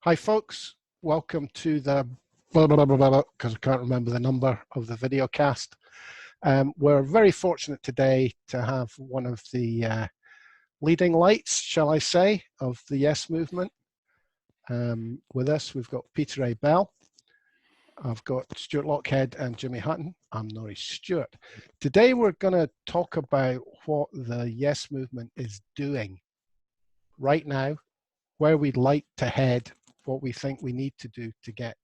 Hi folks, welcome to the blah blah blah blah because I can't remember the number of the video cast. We're very fortunate today to have one of the leading lights, shall I say, of the Yes movement. With us, we've got Peter A. Bell. I've got Stuart Lockhead and Jimmy Hutton. I'm Norrie Stewart. Today we're going to talk about what the Yes movement is doing right now, where we'd like to head, what we think we need to do to get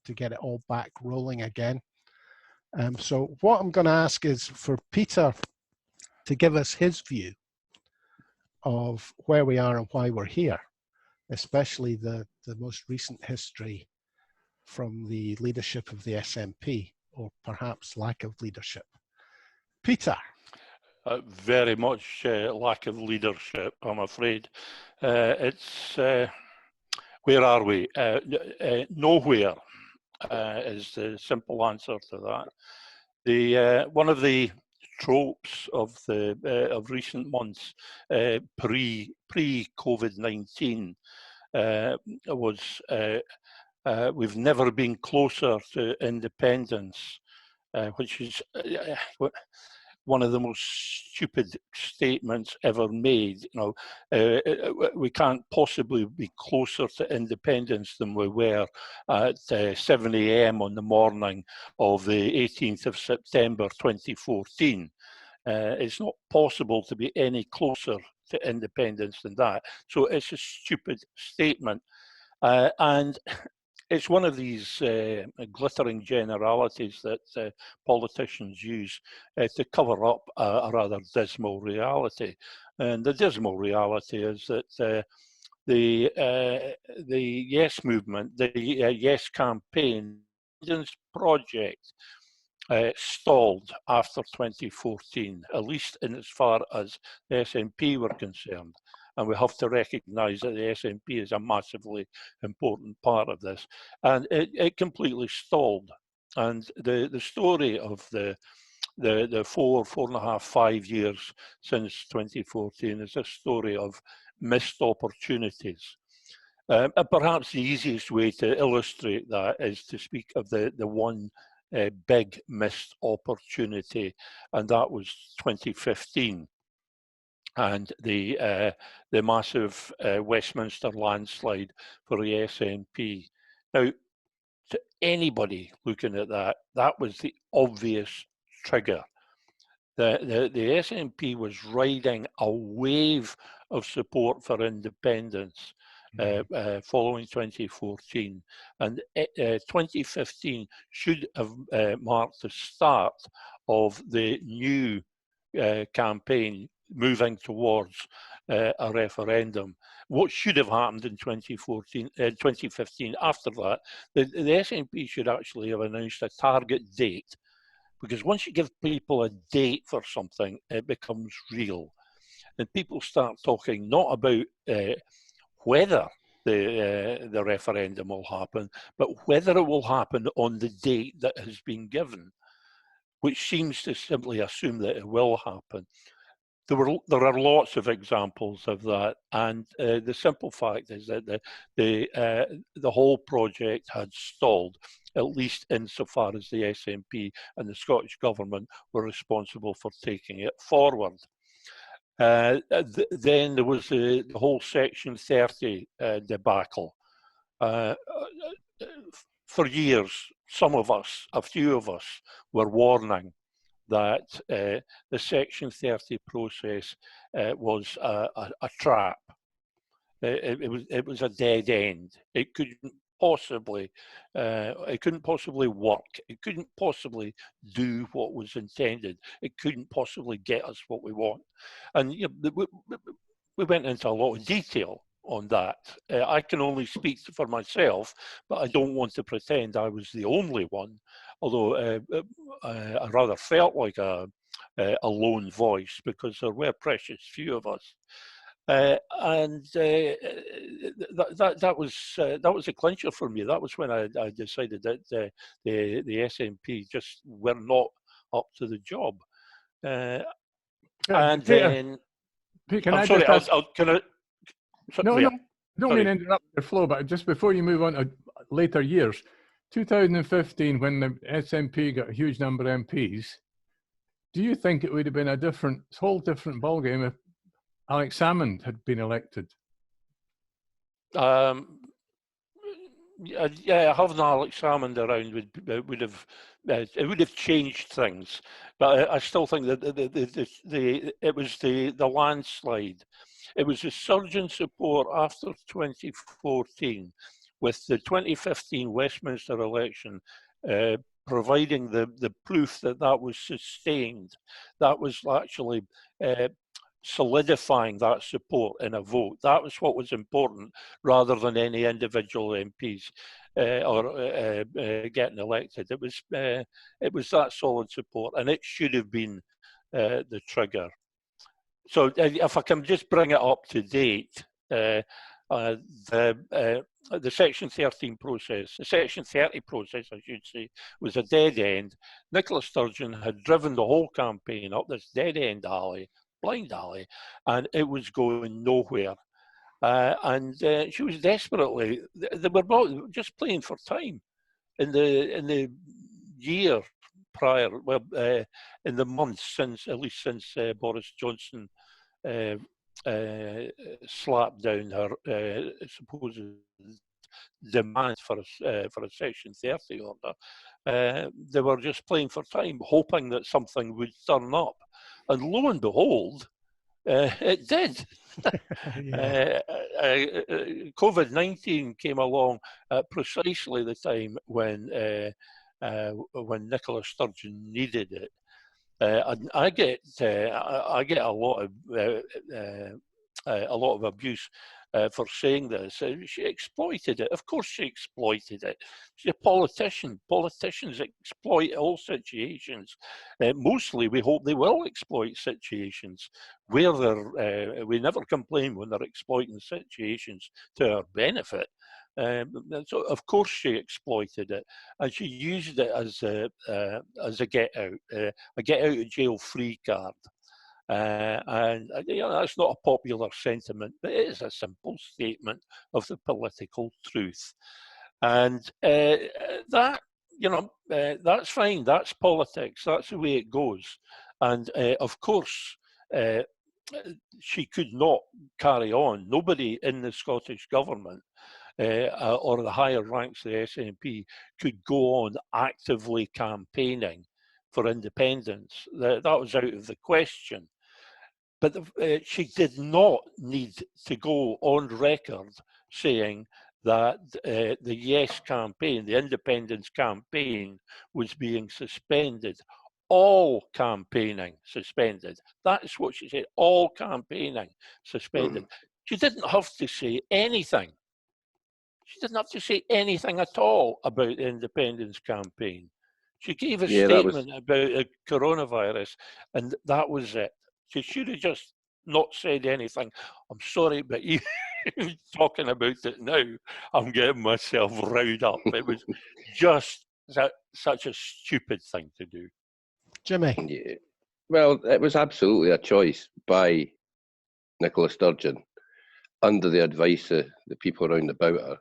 it all back rolling again. So what I'm going to ask is for Peter to give us his view of where we are and why we're here, especially the most recent history from the leadership of the SNP, or perhaps lack of leadership. Peter. Very much lack of leadership, I'm afraid. Where are we? Nowhere is the simple answer to that. One of the tropes of recent months, pre-COVID-19, was we've never been closer to independence, which is one of the most stupid statements ever made. We can't possibly be closer to independence than we were at 7 a.m. on the morning of the 18th of September 2014. It's not possible to be any closer to independence than that. So it's a stupid statement. And it's one of these glittering generalities that politicians use to cover up a rather dismal reality. And the dismal reality is that the Yes movement, the Yes campaign, project stalled after 2014, at least in as far as the SNP were concerned. And we have to recognise that the SNP is a massively important part of this. And it completely stalled. And the story of the 4.5, 5 years since 2014 is a story of missed opportunities. And perhaps the easiest way to illustrate that is to speak of the one big missed opportunity, and that was 2015. And the massive Westminster landslide for the SNP. Now, to anybody looking at that, that was the obvious trigger. The SNP was riding a wave of support for independence following 2014, and 2015 should have marked the start of the new campaign moving towards a referendum. What should have happened in 2015 after that, the SNP should actually have announced a target date, because once you give people a date for something, it becomes real. And people start talking not about whether the referendum will happen, but whether it will happen on the date that has been given, which seems to simply assume that it will happen. There are lots of examples of that, and the simple fact is that the whole project had stalled, at least insofar as the SNP and the Scottish Government were responsible for taking it forward. Then there was the whole Section 30 debacle. For years, some of us, a few of us, were warning that the Section 30 process was a trap. It was a dead end. It couldn't possibly work. It couldn't possibly do what was intended. It couldn't possibly get us what we want. And we went into a lot of detail on that. I can only speak for myself, but I don't want to pretend I was the only one, although I rather felt like a lone voice, because there were precious few of us. And that was a clincher for me. That was when I decided that the SNP just were not up to the job. And Peter, then, Peter, can I'm I sorry, just ask? can I? No, I don't mean to interrupt your flow, but just before you move on to later years, 2015, when the SNP got a huge number of MPs, do you think it would have been a whole different ballgame if Alex Salmond had been elected? Yeah, having Alex Salmond around would have it would have changed things, but I still think that it was the landslide. It was a surge in support after 2014, with the 2015 Westminster election providing the proof that that was sustained. That was actually solidifying that support in a vote. That was what was important, rather than any individual MPs getting elected. It was that solid support, and it should have been the trigger. So if I can just bring it up to date, the Section 13 process, the Section 30 process, I should say, was a dead end. Nicola Sturgeon had driven the whole campaign up this dead end alley, blind alley, and it was going nowhere. And she was desperately, they were just playing for time in the year prior, well, in the months since, at least since Boris Johnson slapped down her supposed demand for a Section 30 order. They were just playing for time, hoping that something would turn up. And lo and behold, it did. COVID-19 came along at precisely the time when Nicola Sturgeon needed it. And I get a lot of abuse for saying this. She exploited it. Of course, she exploited it. She's a politician. Politicians exploit all situations. Mostly, we hope they will exploit situations where they're. We never complain when they're exploiting situations to our benefit. So of course she exploited it, and she used it as a get out of jail free card. And that's not a popular sentiment, but it is a simple statement of the political truth. And that, that's fine. That's politics. That's the way it goes. And of course, she could not carry on. Nobody in the Scottish government or the higher ranks of the SNP could go on actively campaigning for independence. That was out of the question. But she did not need to go on record saying that the Yes campaign, the independence campaign, was being suspended. All campaigning suspended. That's what she said, all campaigning suspended. She didn't have to say anything. She didn't have to say anything at all about the independence campaign. She gave a statement about the coronavirus, and that was it. She should have just not said anything. I'm sorry, but you talking about it now, I'm getting myself riled up. It was just such a stupid thing to do. Jimmy? Yeah. Well, it was absolutely a choice by Nicola Sturgeon under the advice of the people around about her.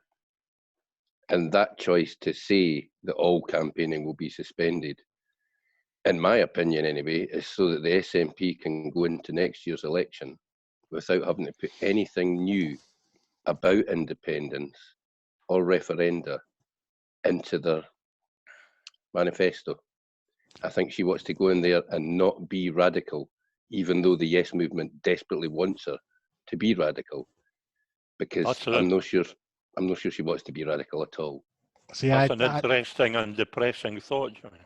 And that choice to say that all campaigning will be suspended, in my opinion anyway, is so that the SNP can go into next year's election without having to put anything new about independence or referenda into their manifesto. I think she wants to go in there and not be radical, even though the Yes movement desperately wants her to be radical, because I'm not sure she wants to be radical at all. See, that's an interesting and depressing thought, Jimmy.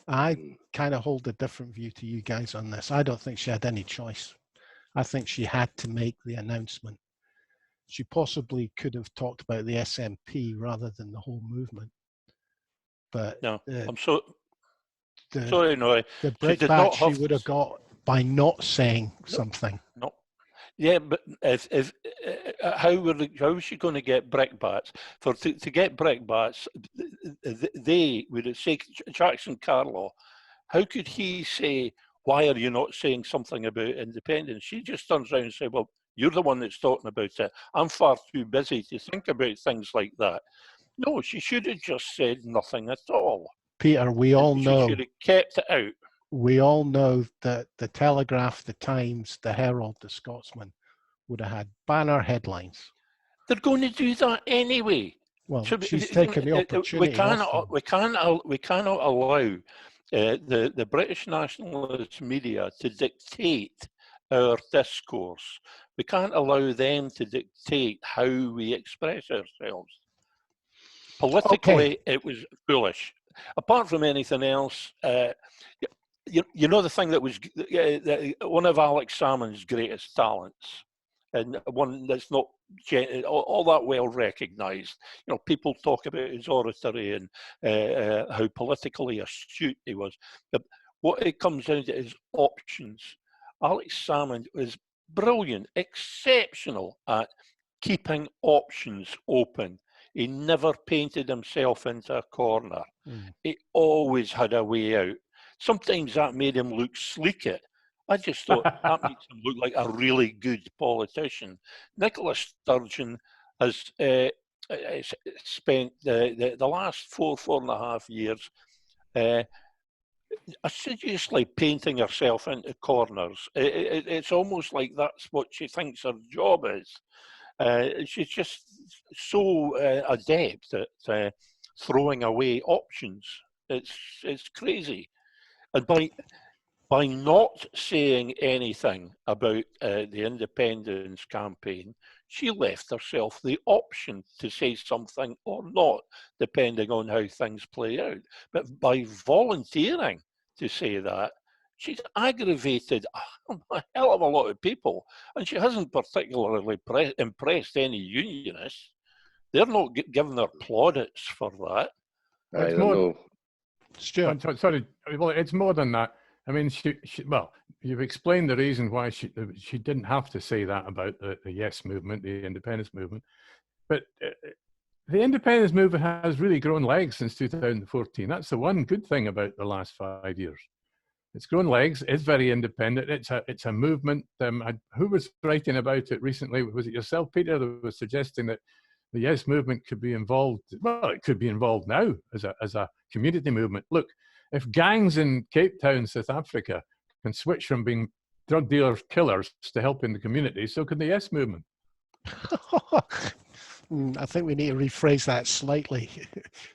I kind of hold a different view to you guys on this. I don't think she had any choice. I think she had to make the announcement. She possibly could have talked about the SNP rather than the whole movement. But no, I'm sorry, no. The brickbat she would have got by not saying something. No. Yeah, but if how is she going to get brickbats? To get brickbats, they would say Jackson Carlaw. How could he say, "Why are you not saying something about independence?" She just turns around and says, "Well, You're the one that's talking about it. I'm far too busy to think about things like that. No, she should have just said nothing at all. Peter, we all She know. should have kept it out. We all know that the Telegraph, the Times, the Herald, the Scotsman would have had banner headlines. They're going to do that anyway. Well, So she's taken the opportunity. We cannot allow the British nationalist media to dictate our discourse. We can't allow them to dictate how we express ourselves. Politically, it was foolish. Apart from anything else, you know the thing that was one of Alex Salmond's greatest talents, and one that's not all that well recognised. You know, people talk about his oratory and how politically astute he was, but what it comes down to is options. Alex Salmond is brilliant, exceptional at keeping options open. He never painted himself into a corner. He always had a way out. Sometimes that made him look sleek. I just thought that makes him look like a really good politician. Nicola Sturgeon has spent the last 4.5 years assiduously painting herself into corners. It's almost like that's what she thinks her job is. She's just so adept at throwing away options. It's crazy. And by not saying anything about the independence campaign, she left herself the option to say something or not, depending on how things play out. But by volunteering to say that, she's aggravated a hell of a lot of people, and she hasn't particularly impressed any unionists. They're not giving her plaudits for that. It's more, Stuart. sorry, well, it's more than that. I mean, well, you've explained the reason why she didn't have to say that about the Yes movement, the independence movement. But the independence movement has really grown legs since 2014. That's the one good thing about the last 5 years. It's grown legs. It's very independent. It's a movement. Who was writing about it recently? Was it yourself, Peter, that was suggesting that the Yes movement could be involved? Well, it could be involved now as a community movement. Look, if gangs in Cape Town, South Africa, can switch from being drug dealers, killers, to helping the community, so can the Yes movement. I think we need to rephrase that slightly.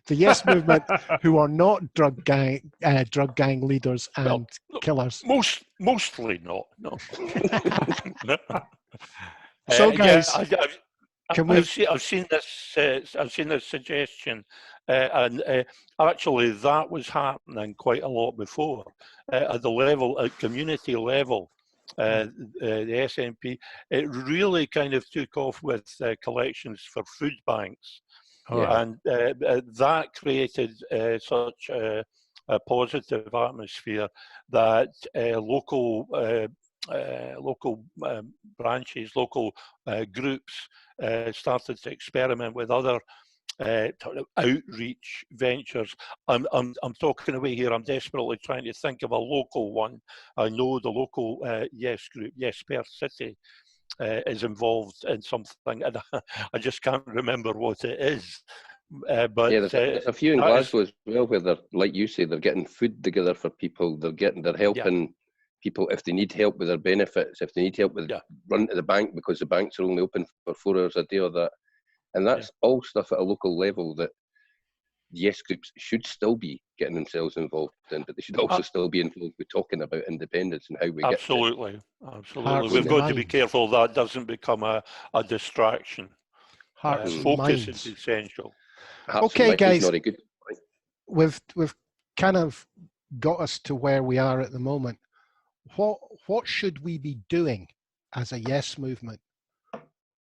The Yes movement, who are not drug gang leaders and killers. Mostly not. No. So, guys, I've seen this suggestion, and actually that was happening quite a lot before at community level. The SNP, it really kind of took off with collections for food banks, and that created such a positive atmosphere that local branches, local groups started to experiment with other outreach ventures. I'm talking away here. I'm desperately trying to think of a local one. I know the local Yes group, Yes Perth City, is involved in something, and I just can't remember what it is. But yeah, there's a few in Glasgow as well, where they're, like you say, they're getting food together for people. They're helping people if they need help with their benefits, if they need help with run to the bank because the banks are only open for 4 hours a day or that. And that's all stuff at a local level that Yes groups should still be getting themselves involved in, but they should also still be involved with talking about independence and how we get absolutely. We've got to be careful that doesn't become a distraction. Focus is essential. Okay, guys, we've kind of got us to where we are at the moment. What should we be doing as a Yes movement?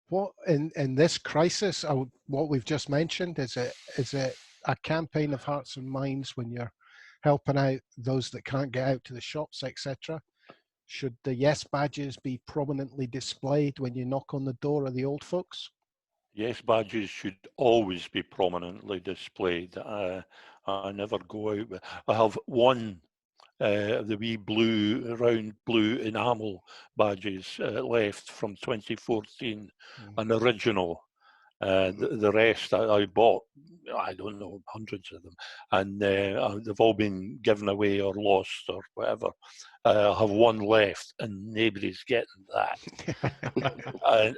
What in this crisis, what we've just mentioned, is it a campaign of hearts and minds when you're helping out those that can't get out to the shops, etc.? Should the Yes badges be prominently displayed when you knock on the door of the old folks? Yes badges should always be prominently displayed. I never go out. I have one the wee blue, round blue enamel badges left from 2014, an original. The rest I bought, I don't know, hundreds of them, and they've all been given away or lost or whatever. I have one left, and nobody's getting that.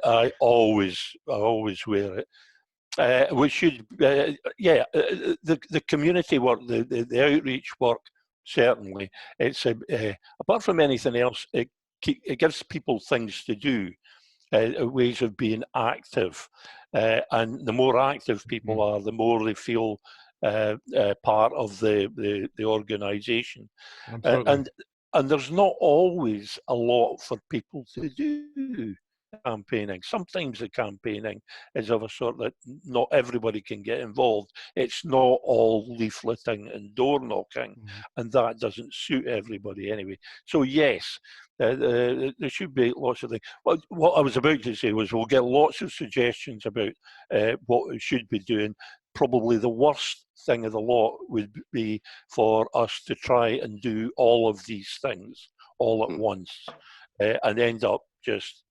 I always wear it. We should, the community work, the outreach work, certainly. It's apart from anything else, it gives people things to do. Ways of being active, and the more active people are, the more they feel part of the organisation. And there's not always a lot for people to do campaigning. Sometimes the campaigning is of a sort that not everybody can get involved. It's not all leafleting and door knocking, and that doesn't suit everybody anyway. So yes, there should be lots of things. Well, what I was about to say was we'll get lots of suggestions about what we should be doing. Probably the worst thing of the lot would be for us to try and do all of these things all at once and end up just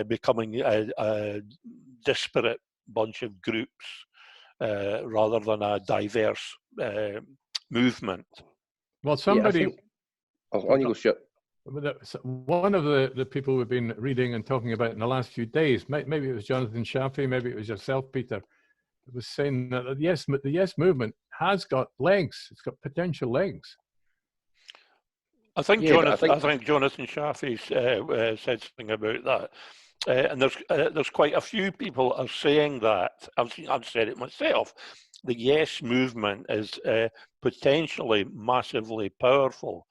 becoming a disparate bunch of groups rather than a diverse movement. Well, somebody... On you go, Stuart. One of the people we've been reading and talking about in the last few days, maybe it was Jonathan Shafi, maybe it was yourself, Peter, was saying that the Yes movement has got legs. It's got potential legs. I think Jonathan Shafi said something about that, and there's quite a few people are saying that. I've said it myself. The Yes movement is potentially massively powerful.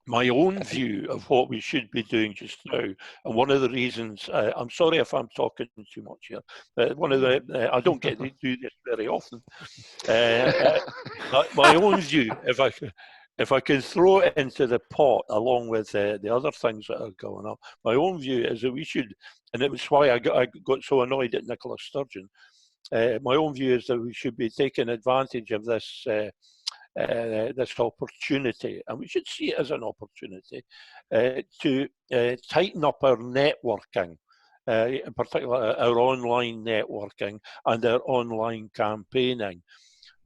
My own view of what we should be doing just now, and one of the reasons, I'm sorry if I'm talking too much here, I don't get to do this very often. My own view, if I can throw it into the pot along with the other things that are going on, my own view is that we should, and it was why I got so annoyed at Nicola Sturgeon, my own view is that we should be taking advantage of this this opportunity, and we should see it as an opportunity to tighten up our networking, in particular our online networking and our online campaigning,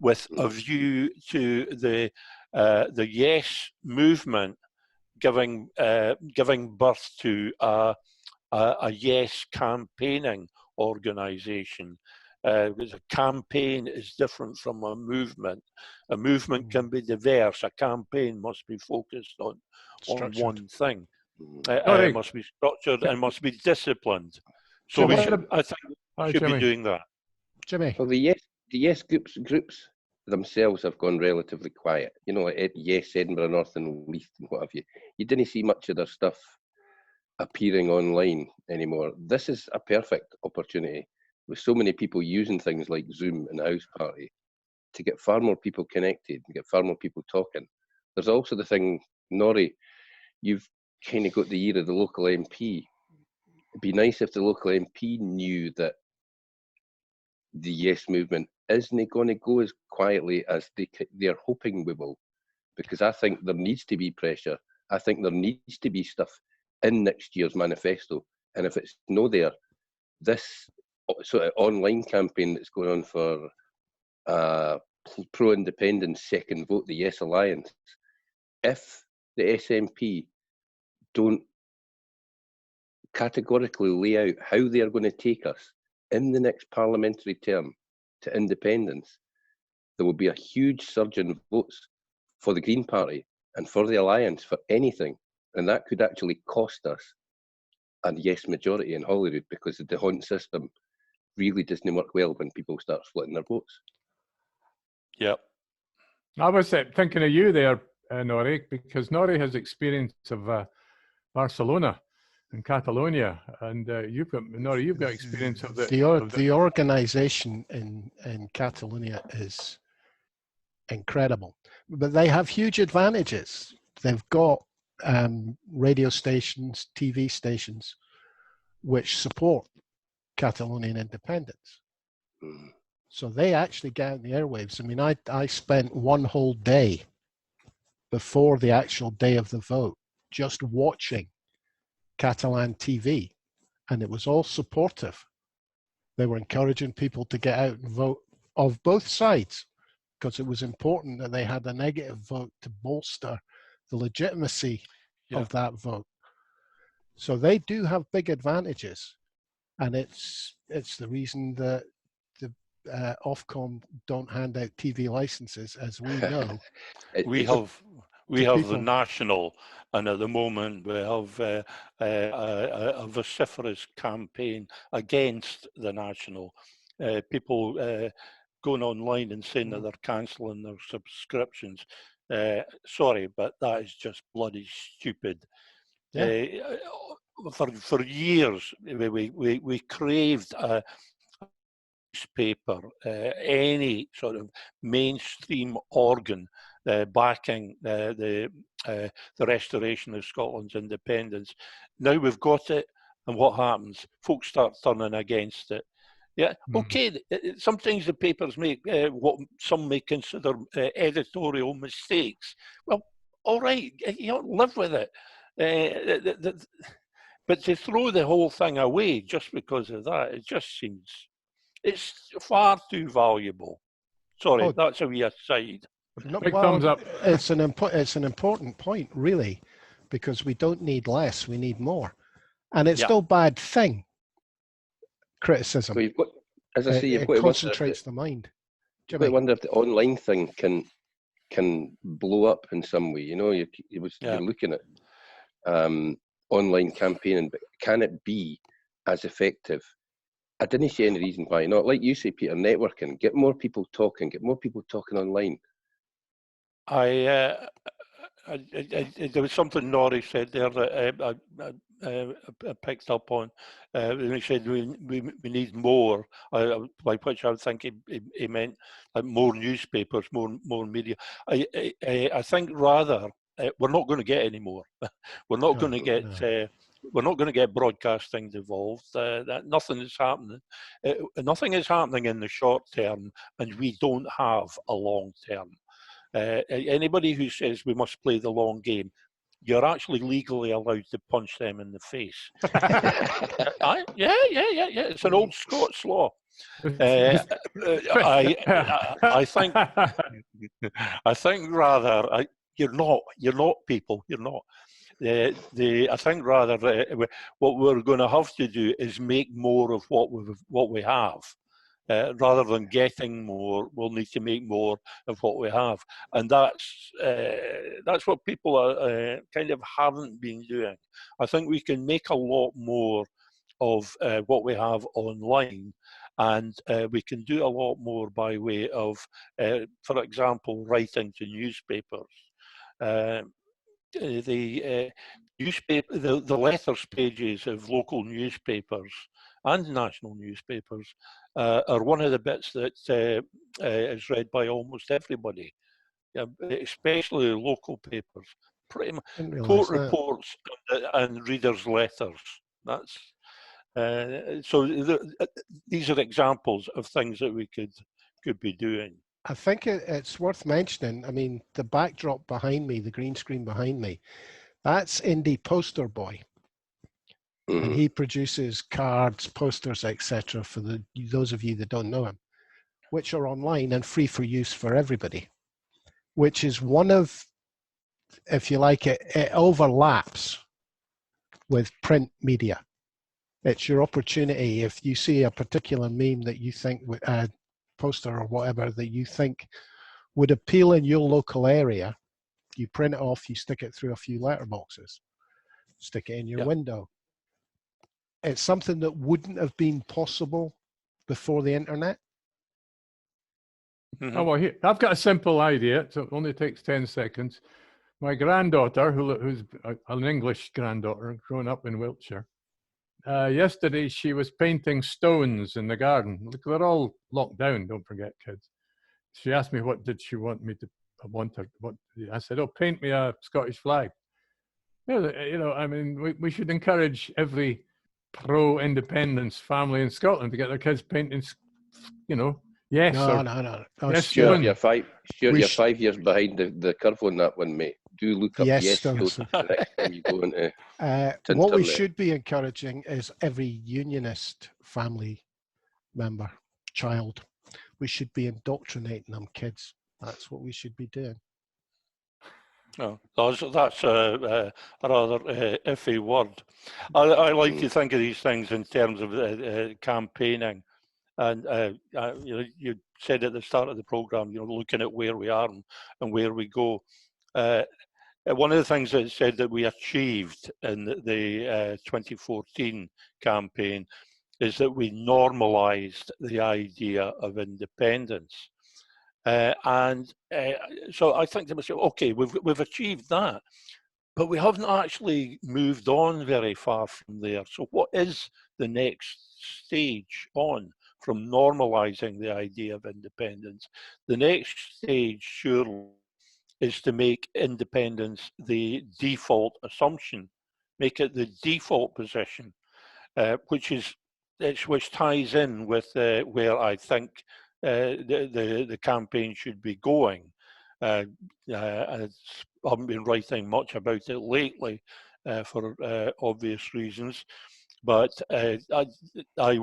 with a view to the Yes movement giving birth to a Yes campaigning organisation. Because a campaign is different from a movement. A movement can be diverse. A campaign must be focused on one thing. It must be structured and must be disciplined. So I think we should be doing that. Jimmy. Well, the Yes groups themselves have gone relatively quiet. You know, like Yes Edinburgh North and Leith and what have you. You didn't see much of their stuff appearing online anymore. This is a perfect opportunity, with so many people using things like Zoom and House Party, to get far more people connected and get far more people talking. There's also the thing, Norrie, you've kind of got the ear of the local MP. It'd be nice if the local MP knew that the Yes movement isn't going to go as quietly as they're hoping we will, because I think there needs to be pressure. I think there needs to be stuff in next year's manifesto, and if it's no there, this sort of online campaign that's going on for pro-independence second vote, the Yes Alliance, if the SNP don't categorically lay out how they are going to take us in the next parliamentary term to independence, there will be a huge surge in votes for the Green Party and for the Alliance for anything, and that could actually cost us a Yes majority in Holyrood, because the Hunt system really doesn't work well when people start splitting their votes. Yep. I was thinking of you there, Norrie, because Norrie has experience of Barcelona and Catalonia, and you've got experience of the organisation in Catalonia is incredible, but they have huge advantages. They've got radio stations, TV stations, which support Catalonian independence. So they actually get out in the airwaves. I mean, I spent one whole day before the actual day of the vote, just watching Catalan TV, and it was all supportive. They were encouraging people to get out and vote of both sides, because it was important that they had a negative vote to bolster the legitimacy of that vote. So they do have big advantages, and it's the reason that the Ofcom don't hand out TV licenses, as we know. We have the people. national, and at the moment we have a vociferous campaign against the national. People going online and saying that they're cancelling their subscriptions. Sorry, but that is just bloody stupid. Yeah. For years, we craved a newspaper, any sort of mainstream organ backing the restoration of Scotland's independence. Now we've got it, and what happens? Folks start turning against it. Yeah, okay. Sometimes the papers make what some may consider editorial mistakes. Well, all right, live with it. But to throw the whole thing away just because of that, it just seems it's far too valuable. Sorry, that's a wee aside. Big thumbs up. It's an important point, really, because we don't need less, we need more, and it's no bad thing. Criticism. So you've got, as I say, you've got to concentrates the mind. You've got to wonder if the online thing can blow up in some way. You know, you're looking at online campaigning, but can it be as effective? I didn't see any reason why not. Like you say, Peter, networking, get more people talking online. There was something Norrie said there that I picked up on. When he said we need more, by which I think he meant like more newspapers, more media. I think rather we're not going to get any more. We're not going to get. We're not going to get broadcasting devolved. Nothing is happening. Nothing is happening in the short term, and we don't have a long term. Anybody who says we must play the long game, you're actually legally allowed to punch them in the face. Yeah. It's an old Scots law. I think rather you're not people. You're not. I think rather what we're going to have to do is make more of what we have. Rather than getting more, we'll need to make more of what we have, and that's what people are kind of haven't been doing. I think we can make a lot more of what we have online, and we can do a lot more by way of, for example, writing to newspapers. The letters pages of local newspapers and national newspapers are one of the bits that is read by almost everybody, especially local papers. Pretty much court reports and readers' letters. That's so. These are examples of things that we could be doing. I think it's worth mentioning. I mean, the backdrop behind me, the green screen behind me, that's Indie Poster Boy. And he produces cards, posters, etc. for those of you that don't know him, which are online and free for use for everybody, which is one of, if you like, it overlaps with print media. It's your opportunity. If you see a particular meme that you think, poster or whatever that you think would appeal in your local area, you print it off, you stick it through a few letterboxes, stick it in your window. It's something that wouldn't have been possible before the internet. Oh, well, here, I've got a simple idea, so it only takes 10 seconds. My granddaughter, who's an English granddaughter, growing up in Wiltshire, yesterday she was painting stones in the garden. Look, they're all locked down, don't forget, kids. She asked me what did she want me to, I said, oh, paint me a Scottish flag. You know, I mean, we should encourage every pro-independence family in Scotland to get their kids painting, you know. Yes. No. Yes, Stuart, you're 5 years behind the curve on that one, mate. do look up Yes, yes still shows listen. the next time you go into What we internet. should be encouraging is every unionist family member, child, we should be indoctrinating them kids. That's what we should be doing. No, that's a rather iffy word. I like to think of these things in terms of campaigning, and you know, you said at the start of the program, you know, looking at where we are and where we go. One of the things that it said that we achieved in the 2014 campaign is that we normalised the idea of independence. So I think to myself, okay, we've achieved that, but we haven't actually moved on very far from there. So what is the next stage on from normalising the idea of independence? The next stage surely is to make independence the default assumption, make it the default position, which ties in with where I think the campaign should be going. I haven't been writing much about it lately for obvious reasons, but I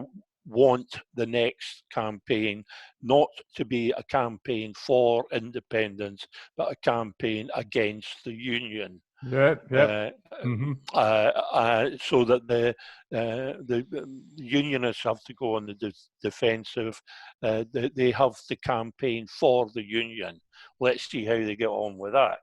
want the next campaign not to be a campaign for independence, but a campaign against the union. Yeah. So that the unionists have to go on the defensive. They have to campaign for the union. Let's see how they get on with that.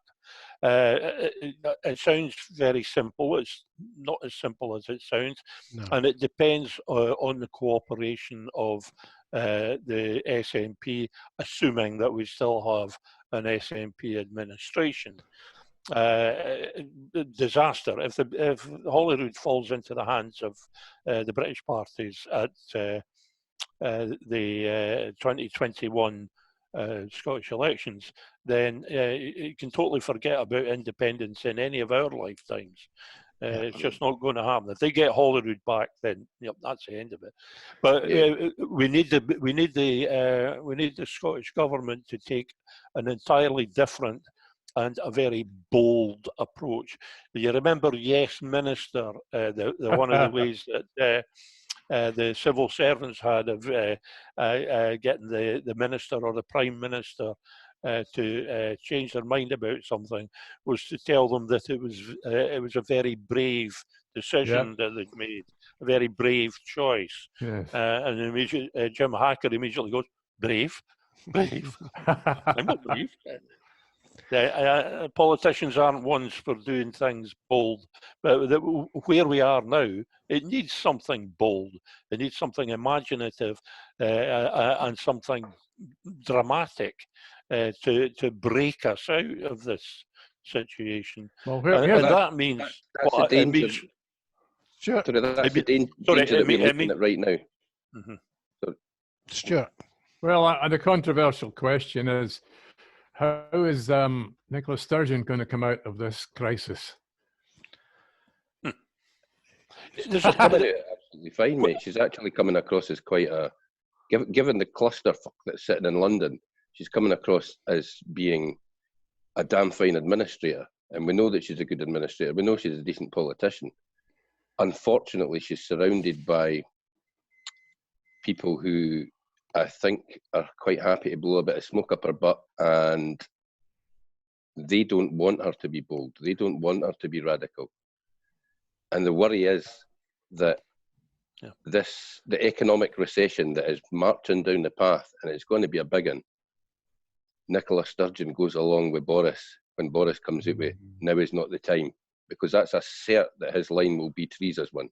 It sounds very simple. It's not as simple as it sounds, No. and it depends on the cooperation of the SNP, assuming that we still have an SNP administration. Disaster if Holyrood falls into the hands of the British parties at the 2021 Scottish elections, then you can totally forget about independence in any of our lifetimes. It's just not going to happen. If they get Holyrood back, then that's the end of it. But we need the Scottish government to take an entirely different and a very bold approach. You remember Yes Minister, the one of the ways that the civil servants had of getting the minister or the prime minister to change their mind about something was to tell them that it was a very brave decision that they'd made, a very brave choice. Yes. And immediately, Jim Hacker immediately goes, brave? I'm not brave. Politicians aren't ones for doing things bold, but where we are now, it needs something bold. It needs something imaginative and something dramatic to break us out of this situation. Well, and that means that's the danger. Sure. Sorry, that's the danger that we're looking at right now. Mm-hmm. So, Stuart. Well, the controversial question is, how is Nicola Sturgeon going to come out of this crisis? She's coming out absolutely fine, mate. She's actually coming across as quite a, given the clusterfuck that's sitting in London, she's coming across as being a damn fine administrator. And we know that she's a good administrator. We know she's a decent politician. Unfortunately, she's surrounded by people who I think are quite happy to blow a bit of smoke up her butt, and they don't want her to be bold. They don't want her to be radical. And the worry is that the economic recession that is marching down the path, and it's going to be a big one, Nicola Sturgeon goes along with Boris when Boris comes out with, now is not the time, because that's a cert that his line will be Theresa's one.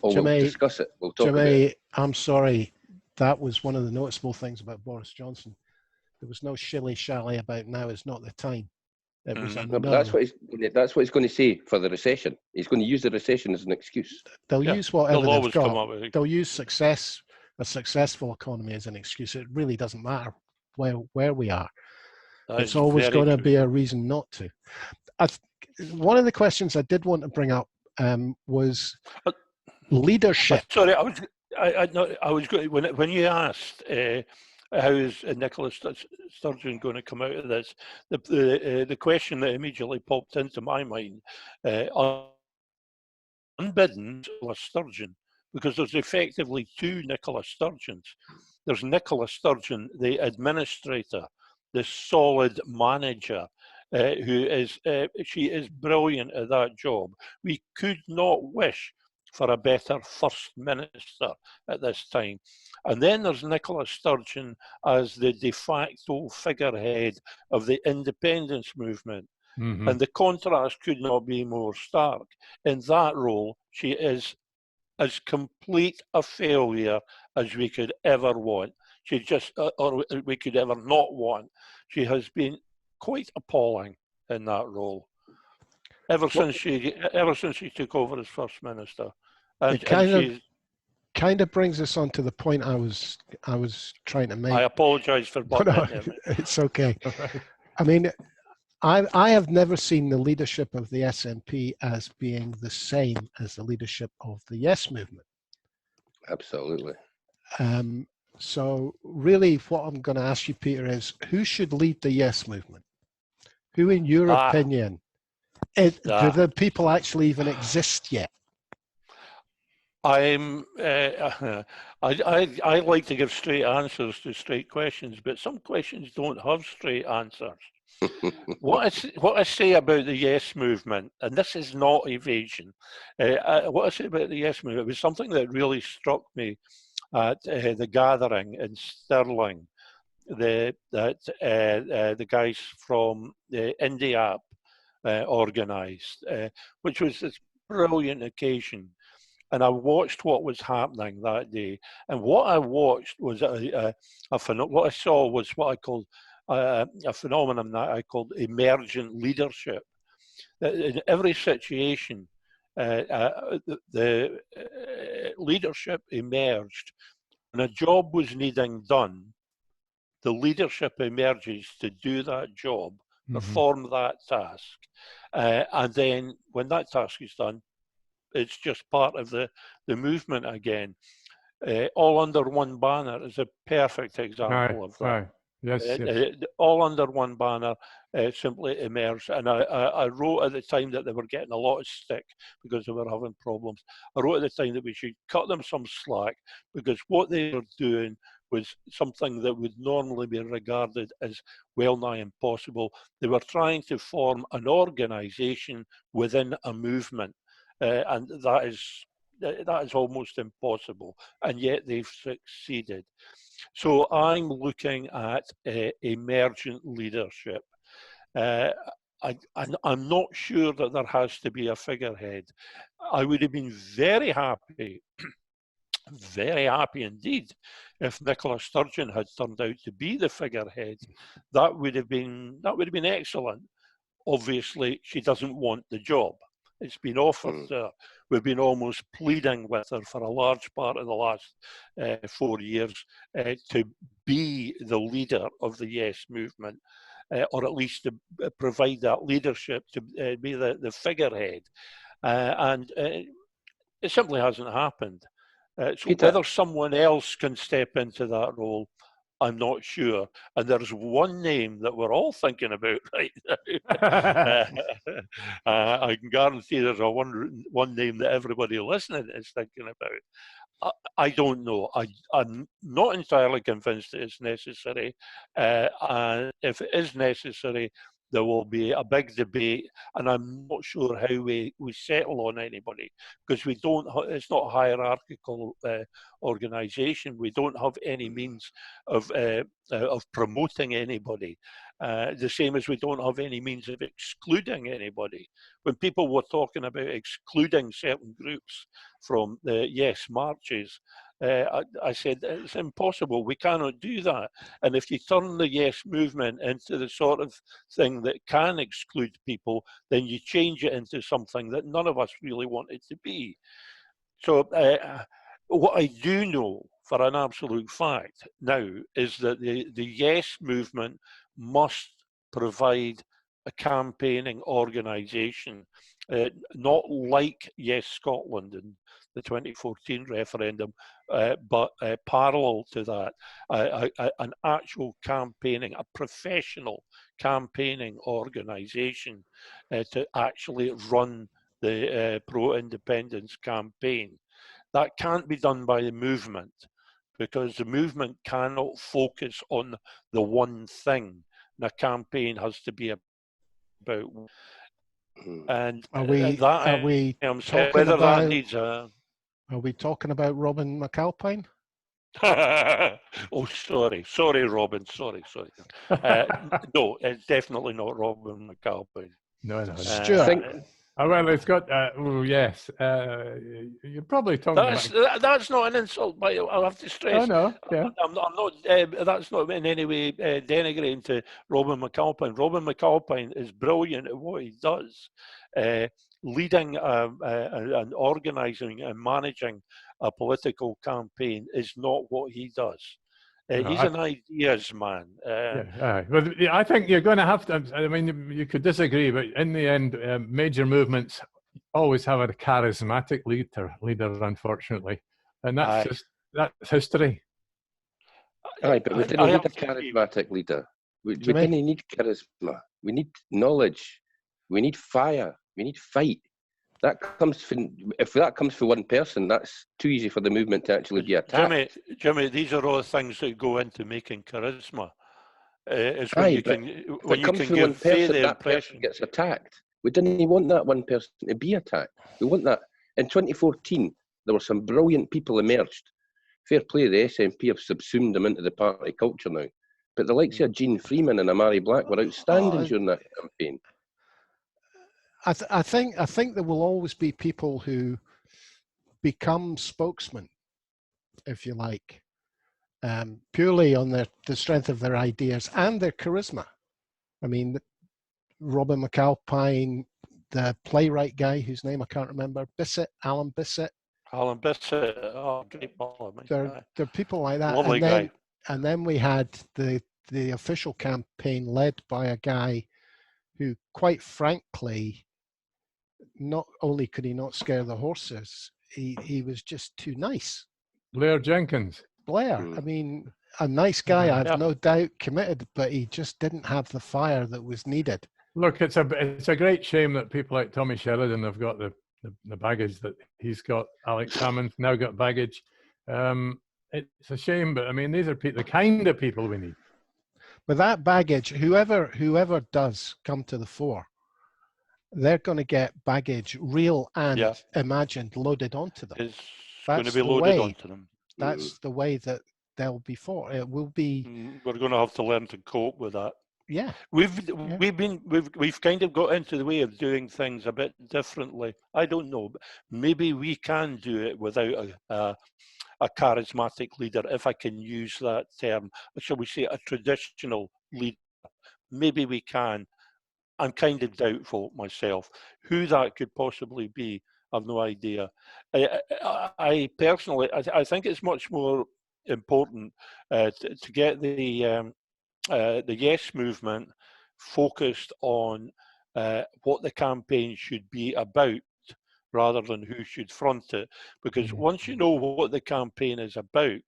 We'll discuss it. We'll talk about it. I'm sorry. That was one of the noticeable things about Boris Johnson. There was no shilly-shally about now is not the time. It was no, but that's what he's going to say for the recession. He's going to use the recession as an excuse. They'll use whatever they've got. Come up with it. They'll use a successful economy as an excuse. It really doesn't matter where we are. It's always going to be a reason not to. One of the questions I did want to bring up was leadership. Sorry, I was going when you asked how is Nicola Sturgeon going to come out of this? The question that immediately popped into my mind, unbidden, Nicola Sturgeon, because there's effectively two Nicola Sturgeons. There's Nicola Sturgeon, the administrator, the solid manager, who is, she is brilliant at that job. We could not wish for a better First Minister at this time. And then there's Nicola Sturgeon as the de facto figurehead of the independence movement. Mm-hmm. And the contrast could not be more stark. In that role, she is as complete a failure as we could ever want. She just, or we could ever not want. She has been quite appalling in that role ever since she took over as First Minister. It kind of brings us on to the point I was trying to make. I apologise for butting in there. It's okay. I mean, I have never seen the leadership of the SNP as being the same as the leadership of the Yes movement. Absolutely. So really what I'm going to ask you, Peter, is who should lead the Yes movement? Who, in your opinion, do the people actually even exist yet? I like to give straight answers to straight questions, but some questions don't have straight answers. What I say about the Yes movement, and this is not evasion, what I say about the Yes movement was something that really struck me at the gathering in Stirling. The guys from the Indie app organised, which was this brilliant occasion. And I watched what was happening that day. And what I watched was what I saw was what I called a phenomenon that I called emergent leadership. In every situation, the leadership emerged. When a job was needing done, the leadership emerges to do that job, perform that task. And then when that task is done, it's just part of the movement again. All under one banner is a perfect example of that. Yes, all under one banner simply emerged. And I wrote at the time that they were getting a lot of stick because they were having problems. I wrote at the time that we should cut them some slack because what they were doing was something that would normally be regarded as well nigh impossible. They were trying to form an organization within a movement. And that is almost impossible, and yet they've succeeded. So I'm looking at emergent leadership. I'm not sure that there has to be a figurehead. I would have been very happy, very happy indeed, if Nicola Sturgeon had turned out to be the figurehead. That would have been excellent. Obviously, she doesn't want the job. It's been offered to her. We've been almost pleading with her for a large part of the last 4 years to be the leader of the Yes movement, or at least to provide that leadership, to be the figurehead. And it simply hasn't happened. So whether someone else can step into that role, I'm not sure. And there's one name that we're all thinking about right now. I can guarantee there's one name that everybody listening is thinking about. I don't know. I'm not entirely convinced that it's necessary. And if it is necessary, there will be a big debate, and I'm not sure how we settle on anybody, because we don't. It's not a hierarchical organisation. We don't have any means of promoting anybody. The same as we don't have any means of excluding anybody. When people were talking about excluding certain groups from the Yes marches, I said, it's impossible. We cannot do that. And if you turn the Yes movement into the sort of thing that can exclude people, then you change it into something that none of us really want it to be. So what I do know for an absolute fact now is that the Yes movement must provide a campaigning organisation, not like Yes Scotland and the 2014 referendum, but parallel to that, an actual campaigning, a professional campaigning organisation to actually run the pro-independence campaign. That can't be done by the movement, because the movement cannot focus on the one thing. The campaign has to be about, and Are we talking whether about? that needs a. Are we talking about Robin McAlpine? Oh, sorry, Robin, sorry. No, it's definitely not Robin McAlpine. No. Stuart. Well, it's got. Oh, yes. You're probably talking about. That's not an insult, but I'll have to stress. Oh no, yeah. I'm not. That's not in any way denigrating to Robin McAlpine. Robin McAlpine is brilliant at what he does, leading and organising and managing a political campaign is not what he does. He's an ideas man. But I think you're going to have to. I mean, you could disagree, but in the end, major movements always have a charismatic leader. Unfortunately, and that's history. Aye, but we didn't need a charismatic leader. We didn't need charisma. We need knowledge. We need fire. We need fight. If that comes for one person, that's too easy for the movement to actually be attacked. Jimmy, these are all things that go into making charisma. It's when you can give the that person gets attacked. We didn't want that one person to be attacked. We want that. In 2014, there were some brilliant people emerged. Fair play, the SNP have subsumed them into the party culture now. But the likes of Jean Freeman and Amari Black were outstanding during that campaign. I think there will always be people who become spokesmen, if you like, purely on the strength of their ideas and their charisma. I mean, Robin McAlpine, the playwright guy whose name I can't remember, Alan Bissett. Alan Bissett, oh, great ball. There are people like that. Lovely guy. And then we had the official campaign led by a guy who, quite frankly, not only could he not scare the horses, he was just too nice. Blair Jenkins. Blair, I mean, a nice guy, I have no doubt, committed, but he just didn't have the fire that was needed. Look, it's a great shame that people like Tommy Sheridan have got the baggage that he's got. Alex Salmond's now got baggage. It's a shame, but I mean, these are the kind of people we need. But that baggage, whoever does come to the fore, they're going to get baggage, real and imagined, loaded onto them. It's going to be loaded onto them. That's the way that they'll be fought. It will be. We're going to have to learn to cope with that. Yeah, we've kind of got into the way of doing things a bit differently. I don't know, but maybe we can do it without a charismatic leader, if I can use that term. Shall we say a traditional leader? Maybe we can. I'm kind of doubtful myself. Who that could possibly be, I've no idea. I personally, I think it's much more important to get the Yes movement focused on what the campaign should be about, rather than who should front it. Because once you know what the campaign is about,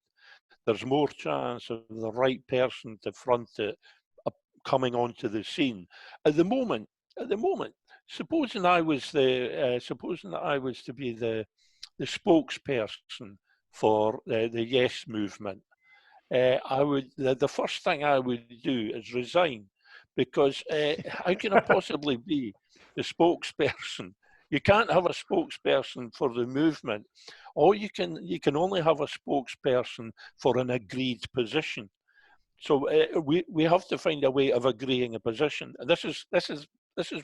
there's more chance of the right person to front it coming onto the scene. At the moment, supposing I was that I was to be the spokesperson for the Yes movement, I would. The first thing I would do is resign, because how can I possibly be the spokesperson? You can't have a spokesperson for the movement, or you can only have a spokesperson for an agreed position. So we have to find a way of agreeing a position, and this is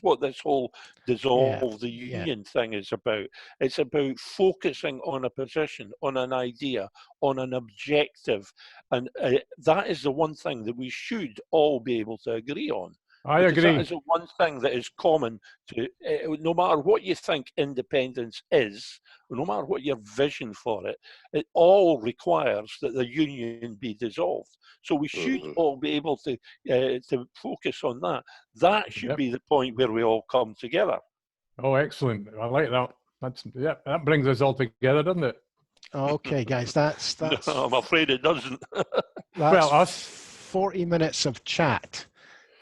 what this whole dissolve the union thing is about. It's about focusing on a position, on an idea, on an objective, and that is the one thing that we should all be able to agree on. I agree. That is the one thing that is common to, no matter what you think independence is, no matter what your vision for it, it all requires that the union be dissolved. So we should all be able to focus on that. That should be the point where we all come together. Oh, excellent. I like that. That brings us all together, doesn't it? Okay, guys, that's No, I'm afraid it doesn't. Well, us. 40 minutes of chat.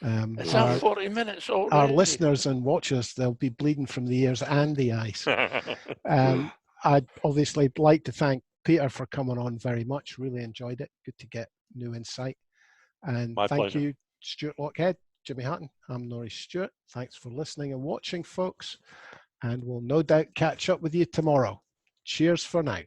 Is Our, that 40 minutes already? our listeners and watchers, they'll be bleeding from the ears and the eyes. I'd obviously like to thank Peter for coming on very much. Really enjoyed it. Good to get new insight. And My thank pleasure. you, Stuart Lockhead, Jimmy Hutton. I'm Norris Stewart. Thanks for listening and watching, folks. And we'll no doubt catch up with you tomorrow. Cheers for now.